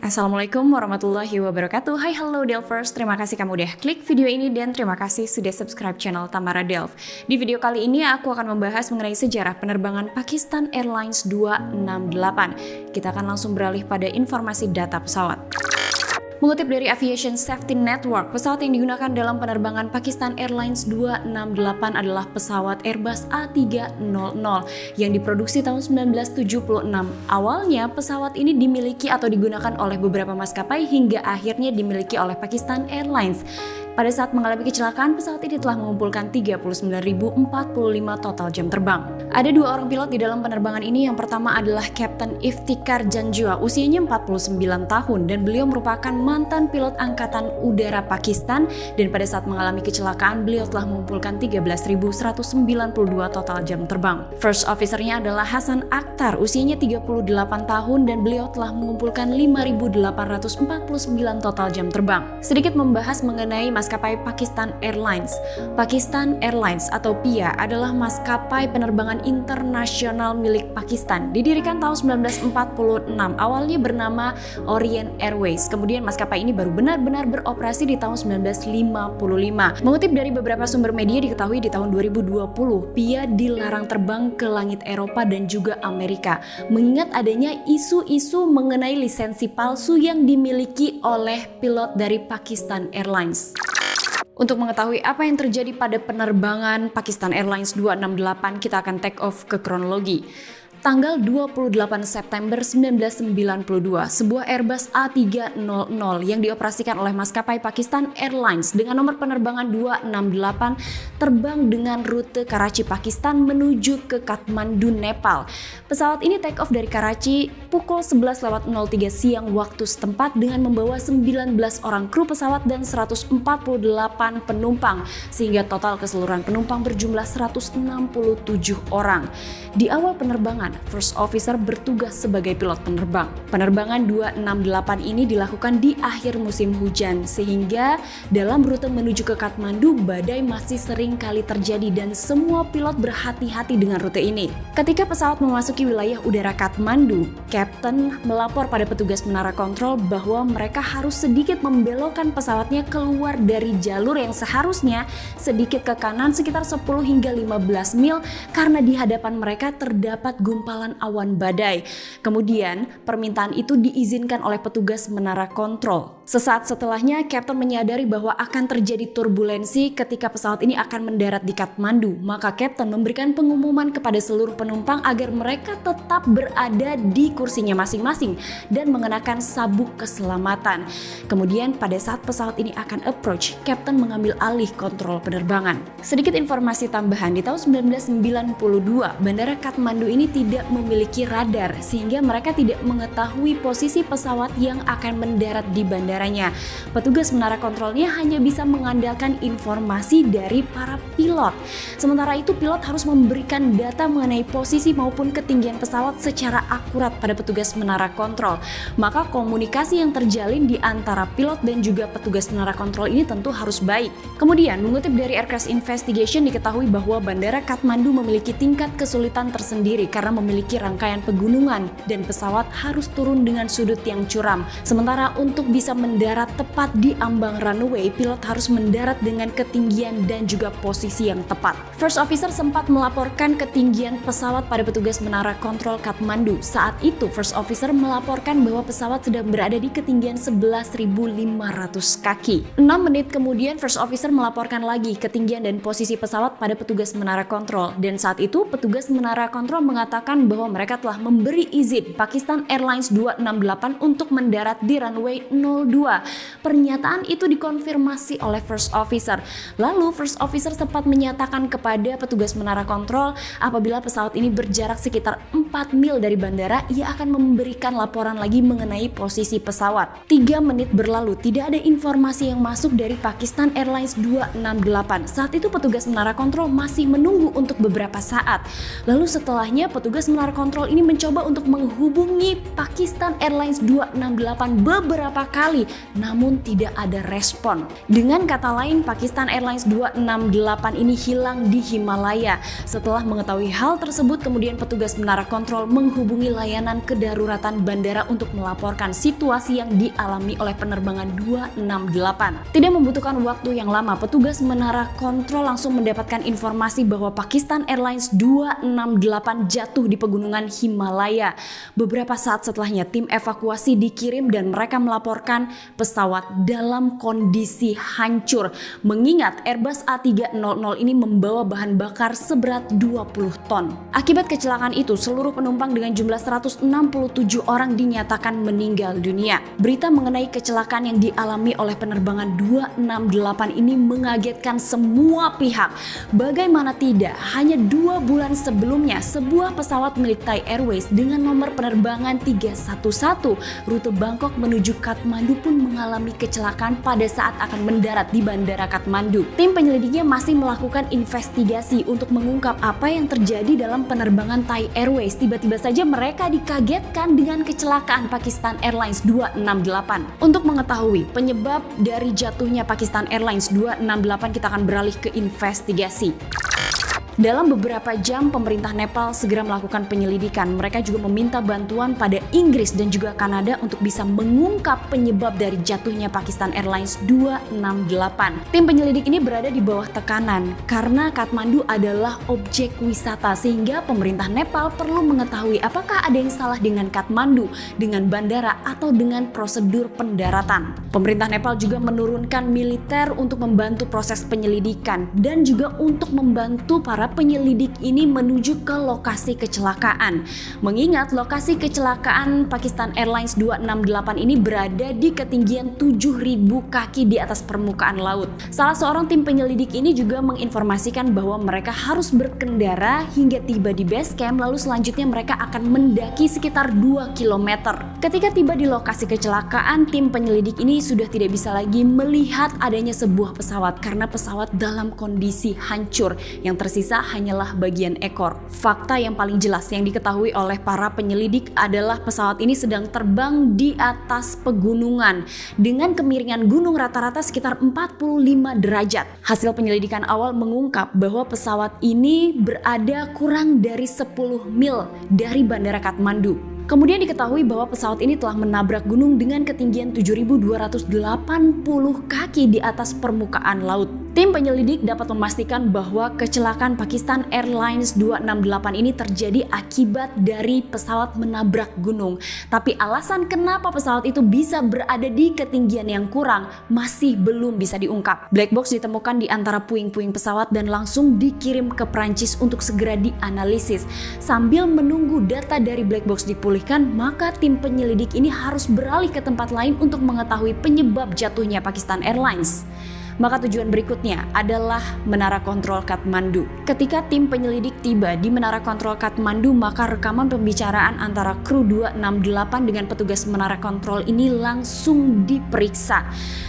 Assalamualaikum warahmatullahi wabarakatuh. Hai, hello Delvers. Terima kasih kamu udah klik video ini dan terima kasih sudah subscribe channel Tamara Delv. Di video kali ini aku akan membahas mengenai sejarah penerbangan Pakistan Airlines 268. Kita akan langsung beralih pada informasi data pesawat. Mengutip dari Aviation Safety Network, pesawat yang digunakan dalam penerbangan Pakistan Airlines 268 adalah pesawat Airbus A300 yang diproduksi tahun 1976. Awalnya pesawat ini dimiliki atau digunakan oleh beberapa maskapai hingga akhirnya dimiliki oleh Pakistan Airlines. Pada saat mengalami kecelakaan, pesawat ini telah mengumpulkan 39.045 total jam terbang. Ada dua orang pilot di dalam penerbangan ini. Yang pertama adalah Kapten Iftikhar Janjua, usianya 49 tahun dan beliau merupakan mantan pilot Angkatan Udara Pakistan, dan pada saat mengalami kecelakaan beliau telah mengumpulkan 13.192 total jam terbang. First officer-nya adalah Hasan Akhtar, usianya 38 tahun dan beliau telah mengumpulkan 5.849 total jam terbang. Sedikit membahas mengenai maskapai Pakistan Airlines. Pakistan Airlines atau PIA adalah maskapai penerbangan internasional milik Pakistan. Didirikan tahun 1946, awalnya bernama Orient Airways. Kemudian maskapai ini baru benar-benar beroperasi di tahun 1955. Mengutip dari beberapa sumber media, diketahui di tahun 2020 PIA dilarang terbang ke langit Eropa dan juga Amerika, mengingat adanya isu-isu mengenai lisensi palsu yang dimiliki oleh pilot dari Pakistan Airlines. Untuk mengetahui apa yang terjadi pada penerbangan Pakistan Airlines 268, kita akan take off ke kronologi. Tanggal 28 September 1992, sebuah Airbus A300 yang dioperasikan oleh maskapai Pakistan Airlines dengan nomor penerbangan 268 terbang dengan rute Karachi, Pakistan menuju ke Kathmandu, Nepal. Pesawat ini take off dari Karachi pukul 11.03 siang waktu setempat dengan membawa 19 orang kru pesawat dan 148 penumpang, sehingga total keseluruhan penumpang berjumlah 167 orang. Di awal penerbangan, First Officer bertugas sebagai pilot penerbang. Penerbangan 268 ini dilakukan di akhir musim hujan, sehingga dalam rute menuju ke Kathmandu, badai masih sering kali terjadi dan semua pilot berhati-hati dengan rute ini. Ketika pesawat memasuki wilayah udara Kathmandu, Kapten melapor pada petugas menara kontrol bahwa mereka harus sedikit membelokkan pesawatnya keluar dari jalur yang seharusnya sedikit ke kanan sekitar 10 hingga 15 mil karena di hadapan mereka terdapat gumpalan awan badai. Kemudian permintaan itu diizinkan oleh petugas menara kontrol. Sesaat setelahnya, Kapten menyadari bahwa akan terjadi turbulensi ketika pesawat ini akan mendarat di Kathmandu. Maka Kapten memberikan pengumuman kepada seluruh penumpang agar mereka tetap berada di kursinya masing-masing dan mengenakan sabuk keselamatan. Kemudian pada saat pesawat ini akan approach, Kapten mengambil alih kontrol penerbangan. Sedikit informasi tambahan, di tahun 1992, Bandara Kathmandu ini tidak memiliki radar sehingga mereka tidak mengetahui posisi pesawat yang akan mendarat di bandaranya. Petugas menara kontrolnya hanya bisa mengandalkan informasi dari para pilot. Sementara itu pilot harus memberikan data mengenai posisi maupun ketinggian pesawat secara akurat pada petugas menara kontrol. Maka komunikasi yang terjalin di antara pilot dan juga petugas menara kontrol ini tentu harus baik. Kemudian mengutip dari Air Crash Investigation, diketahui bahwa Bandara Kathmandu memiliki tingkat kesulitan tersendiri karena memiliki rangkaian pegunungan dan pesawat harus turun dengan sudut yang curam. Sementara untuk bisa mendarat tepat di ambang runway, pilot harus mendarat dengan ketinggian dan juga posisi yang tepat. First Officer sempat melaporkan ketinggian pesawat pada petugas menara kontrol Kathmandu. Saat itu First Officer melaporkan bahwa pesawat sedang berada di ketinggian 11.500 kaki. 6 menit kemudian First Officer melaporkan lagi ketinggian dan posisi pesawat pada petugas menara kontrol, dan saat itu petugas menara kontrol mengatakan bahwa mereka telah memberi izin Pakistan Airlines 268 untuk mendarat di runway 02. Pernyataan itu dikonfirmasi oleh First Officer. Lalu First Officer sempat menyatakan kepada petugas menara kontrol apabila pesawat ini berjarak sekitar 4 mil dari bandara, ia akan memberikan laporan lagi mengenai posisi pesawat. 3 menit berlalu, tidak ada informasi yang masuk dari Pakistan Airlines 268. Saat itu petugas menara kontrol masih menunggu untuk beberapa saat. Lalu setelahnya petugas menara kontrol ini mencoba untuk menghubungi Pakistan Airlines 268 beberapa kali kali, namun tidak ada respon. Dengan kata lain, Pakistan Airlines 268 ini hilang di Himalaya. Setelah mengetahui hal tersebut, kemudian petugas menara kontrol menghubungi layanan kedaruratan bandara untuk melaporkan situasi yang dialami oleh penerbangan 268. Tidak membutuhkan waktu yang lama, petugas menara kontrol langsung mendapatkan informasi bahwa Pakistan Airlines 268 jatuh di pegunungan Himalaya. Beberapa saat setelahnya, tim evakuasi dikirim dan mereka melaporkan pesawat dalam kondisi hancur. Mengingat Airbus A300 ini membawa bahan bakar seberat 20 ton. Akibat kecelakaan itu, seluruh penumpang dengan jumlah 167 orang dinyatakan meninggal dunia. Berita mengenai kecelakaan yang dialami oleh penerbangan 268 ini mengagetkan semua pihak. Bagaimana tidak, hanya 2 bulan sebelumnya, sebuah pesawat milik Thai Airways dengan nomor penerbangan 311 rute Bangkok menuju Kathmandu pun mengalami kecelakaan pada saat akan mendarat di Bandara Kathmandu. Tim penyelidiknya masih melakukan investigasi untuk mengungkap apa yang terjadi dalam penerbangan Thai Airways. Tiba-tiba saja mereka dikagetkan dengan kecelakaan Pakistan Airlines 268. Untuk mengetahui penyebab dari jatuhnya Pakistan Airlines 268, kita akan beralih ke investigasi. Dalam beberapa jam, pemerintah Nepal segera melakukan penyelidikan. Mereka juga meminta bantuan pada Inggris dan juga Kanada untuk bisa mengungkap penyebab dari jatuhnya Pakistan Airlines 268. Tim penyelidik ini berada di bawah tekanan karena Kathmandu adalah objek wisata, sehingga pemerintah Nepal perlu mengetahui apakah ada yang salah dengan Kathmandu, dengan bandara, atau dengan prosedur pendaratan. Pemerintah Nepal juga menurunkan militer untuk membantu proses penyelidikan dan juga untuk membantu para penyelidik ini menuju ke lokasi kecelakaan. Mengingat lokasi kecelakaan Pakistan Airlines 268 ini berada di ketinggian 7.000 kaki di atas permukaan laut. Salah seorang tim penyelidik ini juga menginformasikan bahwa mereka harus berkendara hingga tiba di base camp, lalu selanjutnya mereka akan mendaki sekitar 2 km. Ketika tiba di lokasi kecelakaan, tim penyelidik ini sudah tidak bisa lagi melihat adanya sebuah pesawat karena pesawat dalam kondisi hancur. Yang tersisa hanyalah bagian ekor. Fakta yang paling jelas yang diketahui oleh para penyelidik adalah pesawat ini sedang terbang di atas pegunungan dengan kemiringan gunung rata-rata sekitar 45 derajat. Hasil penyelidikan awal mengungkap bahwa pesawat ini berada kurang dari 10 mil dari Bandara Kathmandu. Kemudian diketahui bahwa pesawat ini telah menabrak gunung dengan ketinggian 7.280 kaki di atas permukaan laut. Tim penyelidik dapat memastikan bahwa kecelakaan Pakistan Airlines 268 ini terjadi akibat dari pesawat menabrak gunung. Tapi alasan kenapa pesawat itu bisa berada di ketinggian yang kurang masih belum bisa diungkap. Black box ditemukan di antara puing-puing pesawat dan langsung dikirim ke Prancis untuk segera dianalisis. Sambil menunggu data dari black box dipulihkan, maka tim penyelidik ini harus beralih ke tempat lain untuk mengetahui penyebab jatuhnya Pakistan Airlines. Maka tujuan berikutnya adalah Menara Kontrol Kathmandu. Ketika tim penyelidik tiba di Menara Kontrol Kathmandu, maka rekaman pembicaraan antara kru 268 dengan petugas Menara Kontrol ini langsung diperiksa.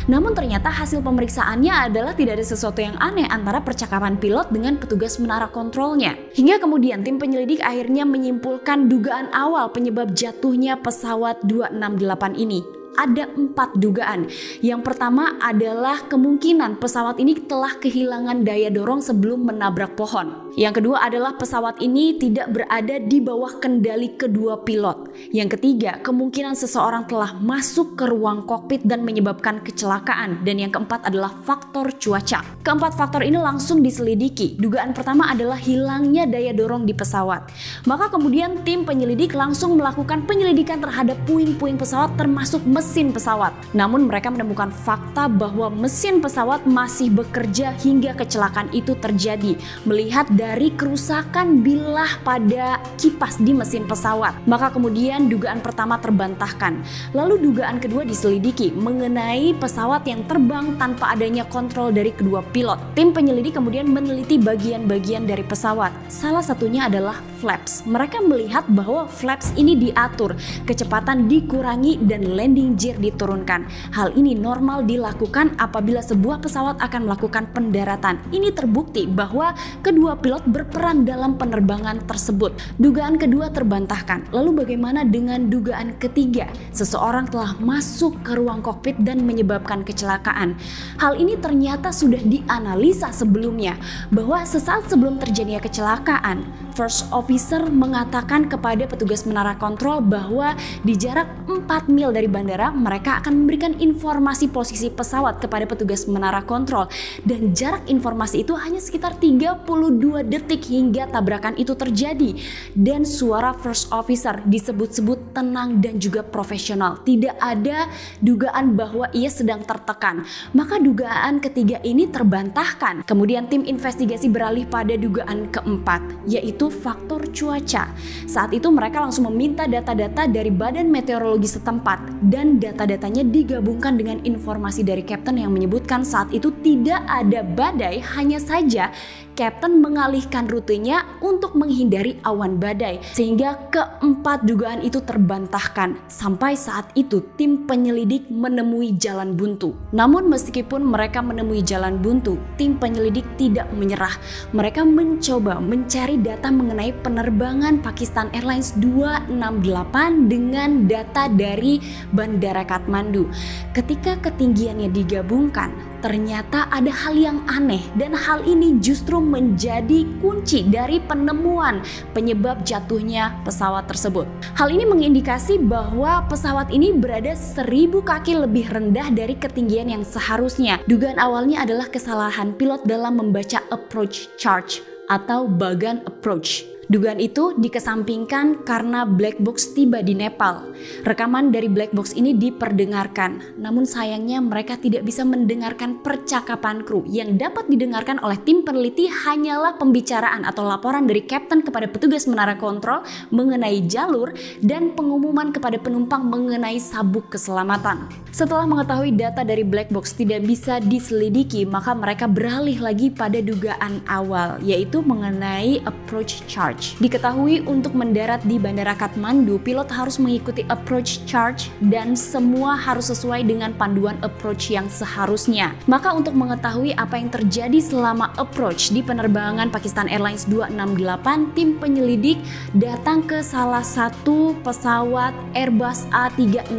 Namun ternyata hasil pemeriksaannya adalah tidak ada sesuatu yang aneh antara percakapan pilot dengan petugas Menara Kontrolnya. Hingga kemudian tim penyelidik akhirnya menyimpulkan dugaan awal penyebab jatuhnya pesawat 268 ini. Ada 4 dugaan. Yang pertama adalah kemungkinan pesawat ini telah kehilangan daya dorong sebelum menabrak pohon. Yang kedua adalah pesawat ini tidak berada di bawah kendali kedua pilot. Yang ketiga, kemungkinan seseorang telah masuk ke ruang kokpit dan menyebabkan kecelakaan. Dan yang keempat adalah faktor cuaca. Keempat faktor ini langsung diselidiki. Dugaan pertama adalah hilangnya daya dorong di pesawat. Maka kemudian tim penyelidik langsung melakukan penyelidikan terhadap puing-puing pesawat termasuk mesin pesawat. Namun mereka menemukan fakta bahwa mesin pesawat masih bekerja hingga kecelakaan itu terjadi. Melihat dari kerusakan bilah pada kipas di mesin pesawat. Maka kemudian dugaan pertama terbantahkan. Lalu dugaan kedua diselidiki mengenai pesawat yang terbang tanpa adanya kontrol dari kedua pilot. Tim penyelidik kemudian meneliti bagian-bagian dari pesawat. Salah satunya adalah flaps. Mereka melihat bahwa flaps ini diatur, kecepatan dikurangi dan landing banjir diturunkan. Hal ini normal dilakukan apabila sebuah pesawat akan melakukan pendaratan. Ini terbukti bahwa kedua pilot berperan dalam penerbangan tersebut. Dugaan kedua terbantahkan. Lalu bagaimana dengan dugaan ketiga? Seseorang telah masuk ke ruang kokpit dan menyebabkan kecelakaan. Hal ini ternyata sudah dianalisa sebelumnya, bahwa sesaat sebelum terjadinya kecelakaan, First Officer mengatakan kepada petugas menara kontrol bahwa di jarak 4 mil dari bandara mereka akan memberikan informasi posisi pesawat kepada petugas menara kontrol, dan jarak informasi itu hanya sekitar 32 detik hingga tabrakan itu terjadi. Dan suara First Officer disebut-sebut tenang dan juga profesional, tidak ada dugaan bahwa ia sedang tertekan. Maka dugaan ketiga ini terbantahkan. Kemudian tim investigasi beralih pada dugaan keempat, yaitu faktor cuaca. Saat itu mereka langsung meminta data-data dari Badan Meteorologi setempat, dan data-datanya digabungkan dengan informasi dari Kapten yang menyebutkan saat itu tidak ada badai, hanya saja Kapten mengalihkan rutenya untuk menghindari awan badai, sehingga keempat dugaan itu terbantahkan. Sampai saat itu tim penyelidik menemui jalan buntu. Namun meskipun mereka menemui jalan buntu, tim penyelidik tidak menyerah. Mereka mencoba mencari data mengenai penerbangan Pakistan Airlines 268 dengan data dari Bandara Kathmandu. Ketika ketinggiannya digabungkan, ternyata ada hal yang aneh, dan hal ini justru menjadi kunci dari penemuan penyebab jatuhnya pesawat tersebut. Hal ini mengindikasi bahwa pesawat ini berada 1000 kaki lebih rendah dari ketinggian yang seharusnya. Dugaan awalnya adalah kesalahan pilot dalam membaca approach chart atau bagan approach. Dugaan itu dikesampingkan karena black box tiba di Nepal. Rekaman dari black box ini diperdengarkan, namun sayangnya mereka tidak bisa mendengarkan percakapan kru. Yang dapat didengarkan oleh tim peneliti hanyalah pembicaraan atau laporan dari Kapten kepada petugas menara kontrol mengenai jalur dan pengumuman kepada penumpang mengenai sabuk keselamatan. Setelah mengetahui data dari black box tidak bisa diselidiki, maka mereka beralih lagi pada dugaan awal, yaitu mengenai approach chart. Diketahui untuk mendarat di Bandara Kathmandu, pilot harus mengikuti approach chart dan semua harus sesuai dengan panduan approach yang seharusnya. Maka untuk mengetahui apa yang terjadi selama approach di penerbangan Pakistan Airlines 268, tim penyelidik datang ke salah satu pesawat Airbus A300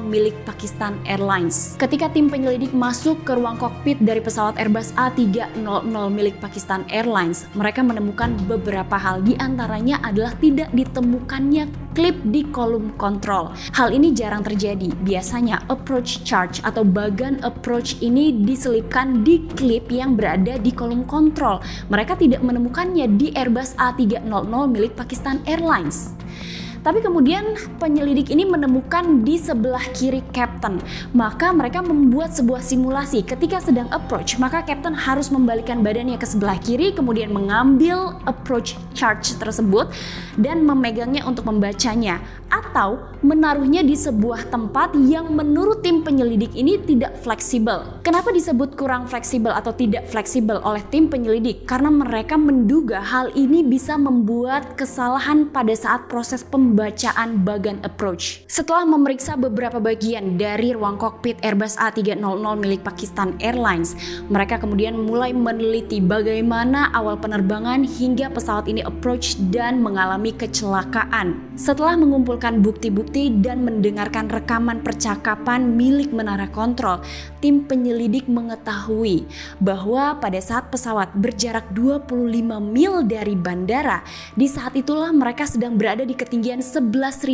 milik Pakistan Airlines. Ketika tim penyelidik masuk ke ruang kokpit dari pesawat Airbus A300 milik Pakistan Airlines, mereka menemukan beberapa hal. Di antaranya adalah tidak ditemukannya klip di kolom kontrol. Hal ini jarang terjadi. Biasanya approach chart atau bagan approach ini diselipkan di klip yang berada di kolom kontrol. Mereka tidak menemukannya di Airbus A300 milik Pakistan Airlines. Tapi kemudian penyelidik ini menemukan di sebelah kiri Kapten. Maka mereka membuat sebuah simulasi. Ketika sedang approach, maka Kapten harus membalikkan badannya ke sebelah kiri, kemudian mengambil approach chart tersebut dan memegangnya untuk membacanya, atau menaruhnya di sebuah tempat yang menurut tim penyelidik ini tidak fleksibel. Kenapa disebut kurang fleksibel atau tidak fleksibel oleh tim penyelidik? Karena mereka menduga hal ini bisa membuat kesalahan pada saat proses pembacaan bagan approach. Setelah memeriksa beberapa bagian dari ruang kokpit Airbus A300 milik Pakistan Airlines, mereka kemudian mulai meneliti bagaimana awal penerbangan hingga pesawat ini approach dan mengalami kecelakaan. Setelah mengumpulkan bukti-bukti dan mendengarkan rekaman percakapan milik menara kontrol, tim penyelidik mengetahui bahwa pada saat pesawat berjarak 25 mil dari bandara, di saat itulah mereka sedang berada di ketinggian 11.500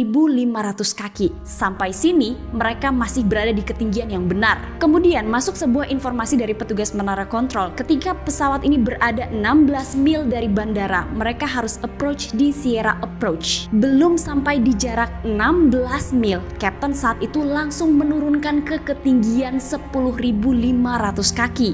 kaki. Sampai sini mereka masih berada di ketinggian yang benar. Kemudian masuk sebuah informasi dari petugas menara kontrol. Ketika pesawat ini berada 16 mil dari bandara, mereka harus approach di Sierra Approach. Belum sampai di jarak 16 mil, Kapten saat itu langsung menurunkan ke ketinggian 10.500 kaki.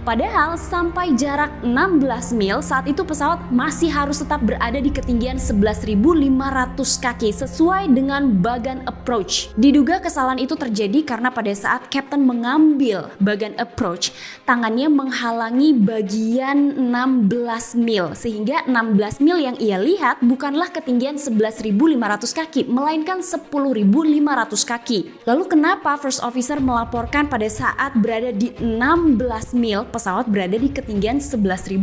Padahal sampai jarak 16 mil saat itu pesawat masih harus tetap berada di ketinggian 11.500 kaki sesuai dengan bagan approach. Diduga kesalahan itu terjadi karena pada saat Kapten mengambil bagan approach, tangannya menghalangi bagian 16 mil, sehingga 16 mil yang ia lihat bukanlah ketinggian 11.500 kaki, melainkan 10.500 kaki. Lalu kenapa First Officer melaporkan pada saat berada di 16 mil, pesawat berada di ketinggian 11.500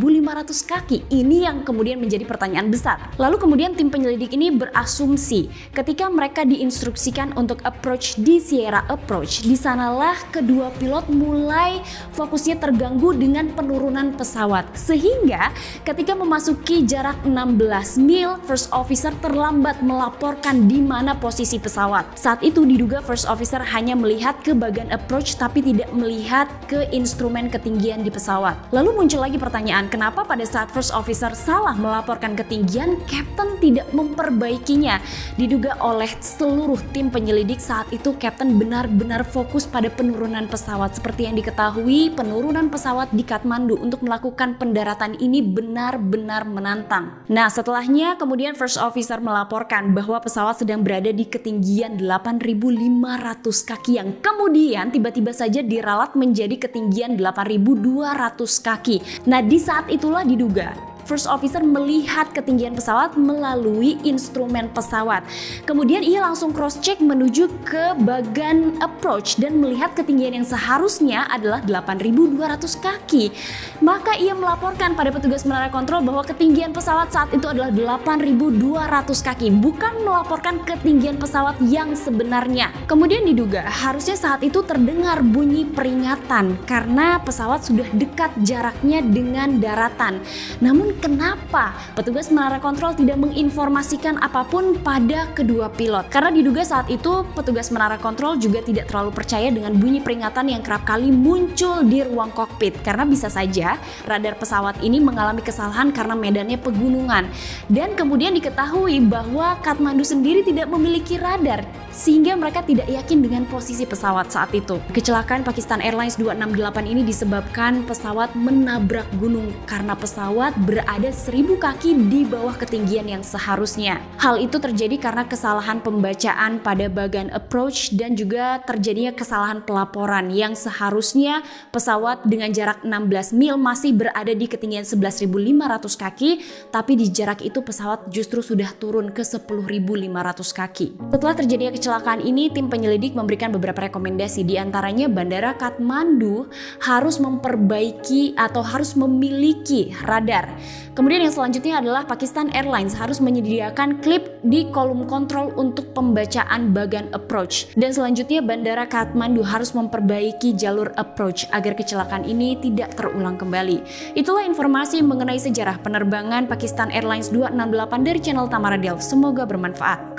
kaki? Ini yang kemudian menjadi pertanyaan besar. Lalu kemudian tim penyelidik ini berasumsi ketika mereka diinstruksikan untuk approach di Sierra Approach, di sanalah kedua pilot mulai fokusnya terganggu dengan penurunan pesawat, sehingga ketika memasuki jarak 16 mil, First Officer terlambat melaporkan di mana posisi pesawat. Saat itu diduga First Officer hanya melihat ke bagan approach tapi tidak melihat ke instrumen ketinggian di pesawat. Lalu muncul lagi pertanyaan, kenapa pada saat First Officer salah melaporkan ketinggian, Kapten tidak memperbaikinya? Diduga oleh seluruh tim penyelidik saat itu Kapten benar-benar fokus pada penurunan pesawat. Seperti yang diketahui, penurunan pesawat di Kathmandu untuk melakukan pendaratan ini benar-benar menantang. Nah, setelahnya kemudian First Officer melaporkan bahwa pesawat sedang berada di ketinggian 8.500 kaki yang kemudian tiba-tiba saja diralat menjadi ketinggian 8.200 kaki. Nah, di saat itulah diduga First Officer melihat ketinggian pesawat melalui instrumen pesawat. Kemudian ia langsung cross-check menuju ke bagan approach dan melihat ketinggian yang seharusnya adalah 8.200 kaki. Maka ia melaporkan pada petugas menara kontrol bahwa ketinggian pesawat saat itu adalah 8.200 kaki, bukan melaporkan ketinggian pesawat yang sebenarnya. Kemudian diduga harusnya saat itu terdengar bunyi peringatan karena pesawat sudah dekat jaraknya dengan daratan. Namun kenapa petugas menara kontrol tidak menginformasikan apapun pada kedua pilot? Karena diduga saat itu petugas menara kontrol juga tidak terlalu percaya dengan bunyi peringatan yang kerap kali muncul di ruang kokpit, karena bisa saja radar pesawat ini mengalami kesalahan karena medannya pegunungan. Dan kemudian diketahui bahwa Kathmandu sendiri tidak memiliki radar, sehingga mereka tidak yakin dengan posisi pesawat saat itu. Kecelakaan Pakistan Airlines 268 ini disebabkan pesawat menabrak gunung karena pesawat berada 1.000 kaki di bawah ketinggian yang seharusnya. Hal itu terjadi karena kesalahan pembacaan pada bagan approach dan juga terjadinya kesalahan pelaporan yang seharusnya pesawat dengan jarak 16 mil masih berada di ketinggian 11.500 kaki, tapi di jarak itu pesawat justru sudah turun ke 10.500 kaki. Setelah terjadinya kecelakaan ini, tim penyelidik memberikan beberapa rekomendasi, di antaranya Bandara Kathmandu harus memperbaiki atau harus memiliki radar. Kemudian yang selanjutnya adalah Pakistan Airlines harus menyediakan klip di kolom kontrol untuk pembacaan bagan approach. Dan selanjutnya Bandara Kathmandu harus memperbaiki jalur approach agar kecelakaan ini tidak terulang kembali. Itulah informasi mengenai sejarah penerbangan Pakistan Airlines 268 dari channel Tamara Delf. Semoga bermanfaat.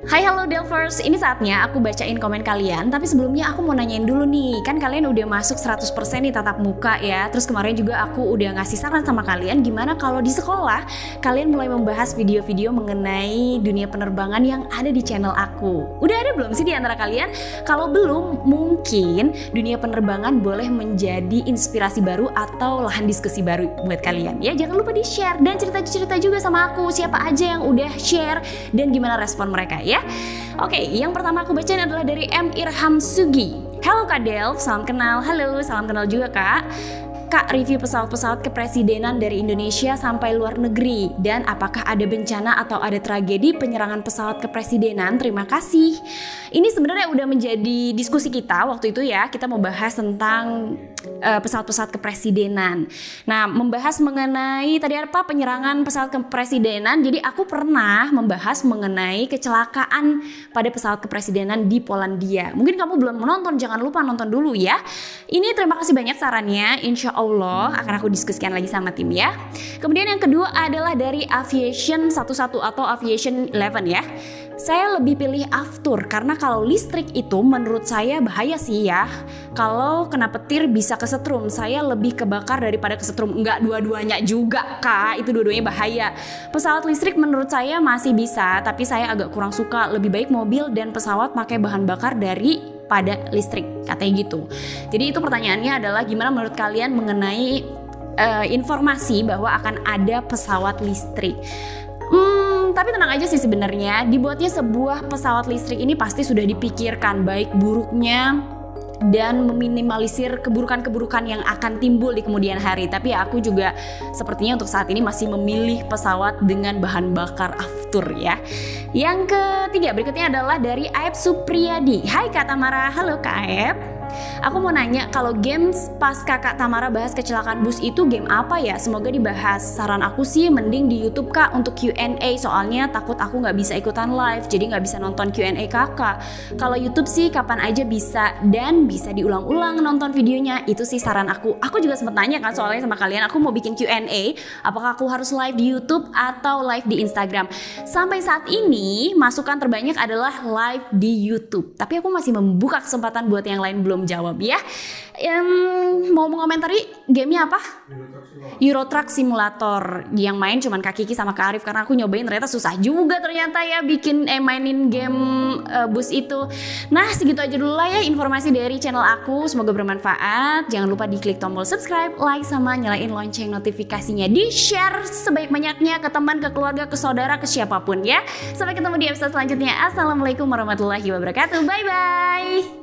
Hai halo Delvers, ini saatnya aku bacain komen kalian. Tapi sebelumnya aku mau nanyain dulu nih, kan kalian udah masuk 100% nih tatap muka ya. Terus kemarin juga aku udah ngasih saran sama kalian gimana kalau di sekolah kalian mulai membahas video-video mengenai dunia penerbangan yang ada di channel aku. Udah ada belum sih di antara kalian? Kalau belum, mungkin dunia penerbangan boleh menjadi inspirasi baru atau lahan diskusi baru buat kalian ya. Jangan lupa di-share dan cerita-cerita juga sama aku siapa aja yang udah share dan gimana respon mereka ya. Oke, yang pertama aku bacain adalah dari M. Irham Sugi. Halo Kak Delf, salam kenal. Halo, salam kenal juga Kak. Kak, review pesawat-pesawat kepresidenan dari Indonesia sampai luar negeri, dan apakah ada bencana atau ada tragedi penyerangan pesawat kepresidenan? Terima kasih. Ini sebenarnya udah menjadi diskusi kita waktu itu ya. Kita mau bahas tentang pesawat-pesawat kepresidenan. Nah, membahas mengenai tadi apa penyerangan pesawat kepresidenan. Jadi aku pernah membahas mengenai kecelakaan pada pesawat kepresidenan di Polandia. Mungkin kamu belum menonton, jangan lupa nonton dulu ya. Ini terima kasih banyak sarannya. Insya Allah akan aku diskusikan lagi sama tim ya. Kemudian yang kedua adalah dari Aviation 11 atau Aviation 11 ya. Saya lebih pilih aftur karena kalau listrik itu menurut saya bahaya sih ya. Kalau kena petir bisa kesetrum, saya lebih kebakar daripada kesetrum. Enggak dua-duanya juga Kak, itu dua-duanya bahaya. Pesawat listrik menurut saya masih bisa, tapi saya agak kurang suka. Lebih baik mobil dan pesawat pakai bahan bakar pada listrik, katanya gitu. Jadi itu pertanyaannya adalah gimana menurut kalian mengenai informasi bahwa akan ada pesawat listrik. Tapi tenang aja sih sebenarnya, dibuatnya sebuah pesawat listrik ini pasti sudah dipikirkan baik buruknya dan meminimalisir keburukan-keburukan yang akan timbul di kemudian hari. Tapi aku juga sepertinya untuk saat ini masih memilih pesawat dengan bahan bakar aftur ya. Yang ketiga berikutnya adalah dari Aep Supriyadi. Hai Kak Tamara, halo Kak Aep. Aku mau nanya, kalau games pas kakak Tamara bahas kecelakaan bus itu game apa ya? Semoga dibahas. Saran aku sih mending di YouTube Kak untuk Q&A, soalnya takut aku nggak bisa ikutan live, jadi nggak bisa nonton Q&A kakak. Kalau YouTube sih kapan aja bisa dan bisa diulang-ulang nonton videonya. Itu sih saran aku. Aku juga sempat nanya kan soalnya sama kalian, aku mau bikin Q&A, apakah aku harus live di YouTube atau live di Instagram? Sampai saat ini masukan terbanyak adalah live di YouTube. Tapi aku masih membuka kesempatan buat yang lain belum jawab ya. Mau mengomentari gamenya apa? Euro Truck Simulator. Yang main cuman Kak Kiki sama Kak Arif, karena aku nyobain ternyata susah juga ternyata ya bikin mainin game bus itu. Nah segitu aja dulu lah ya informasi dari channel aku, semoga bermanfaat. Jangan lupa diklik tombol subscribe, like, sama nyalain lonceng notifikasinya. Di share sebanyak-banyaknya ke teman, ke keluarga, ke saudara, ke siapapun ya. Sampai ketemu di episode selanjutnya. Assalamualaikum warahmatullahi wabarakatuh. Bye bye.